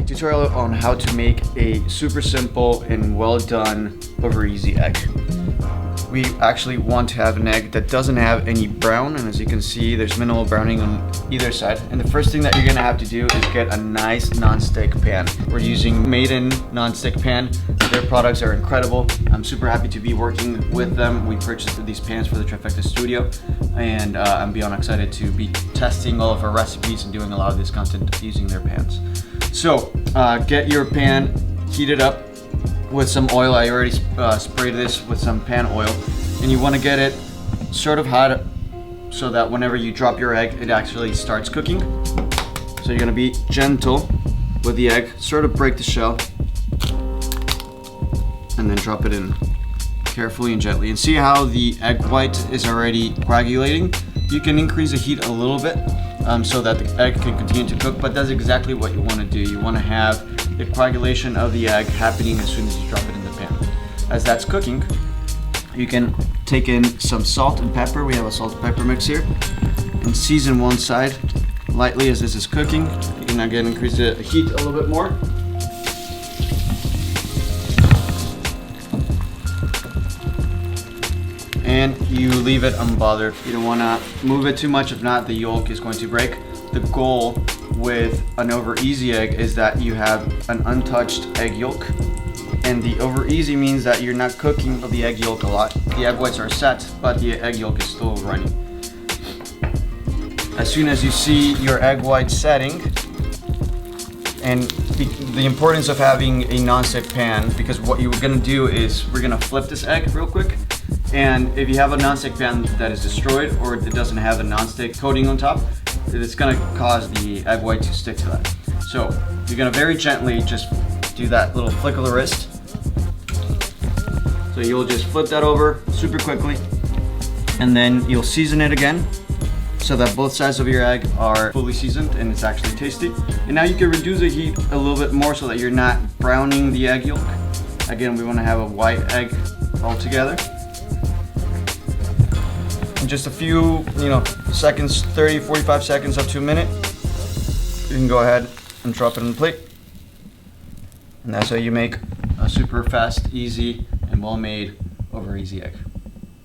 tutorial on how to make a super simple and well done over easy egg. We actually want to have an egg that doesn't have any brown, and as you can see there's minimal browning on either side. And the first thing that you're gonna have to do is get a nice non-stick pan. We're using Made-In non-stick pan. Their products are incredible. I'm super happy to be working with them. We purchased these pans for the Trifecta studio, and I'm beyond excited to be testing all of our recipes and doing a lot of this content using their pans. So get your pan heated up with some oil. I already sprayed this with some pan oil, and you want to get it sort of hot so that whenever you drop your egg it actually starts cooking. So you're going to be gentle with the egg, sort of break the shell, and then drop it in carefully and gently. And see how the egg white is already coagulating? You can increase the heat a little bit so that the egg can continue to cook, but that's exactly what you want to do. You want to have the coagulation of the egg happening as soon as you drop it in the pan. As that's cooking, you can take in some salt and pepper. We have a salt and pepper mix here, and season one side lightly as this is cooking. You can again increase the heat a little bit more. And you leave it unbothered. You don't want to move it too much, if not the yolk is going to break. The goal with an over easy egg is that you have an untouched egg yolk, and the over easy means that you're not cooking the egg yolk a lot. The egg whites are set, but the egg yolk is still runny. As soon as you see your egg white setting, and the importance of having a non-stick pan, because what you're gonna do is we're gonna flip this egg real quick. And if you have a non-stick pan that is destroyed or it doesn't have a non-stick coating on top, it's gonna cause the egg white to stick to that. So you're gonna very gently just do that little flick of the wrist. So you'll just flip that over super quickly, and then you'll season it again so that both sides of your egg are fully seasoned and it's actually tasty. And now you can reduce the heat a little bit more so that you're not browning the egg yolk. Again, we wanna have a white egg all together. In just a few, seconds, 30, 45 seconds up to a minute, you can go ahead and drop it on the plate. And that's how you make a super fast, easy, and well-made over easy egg.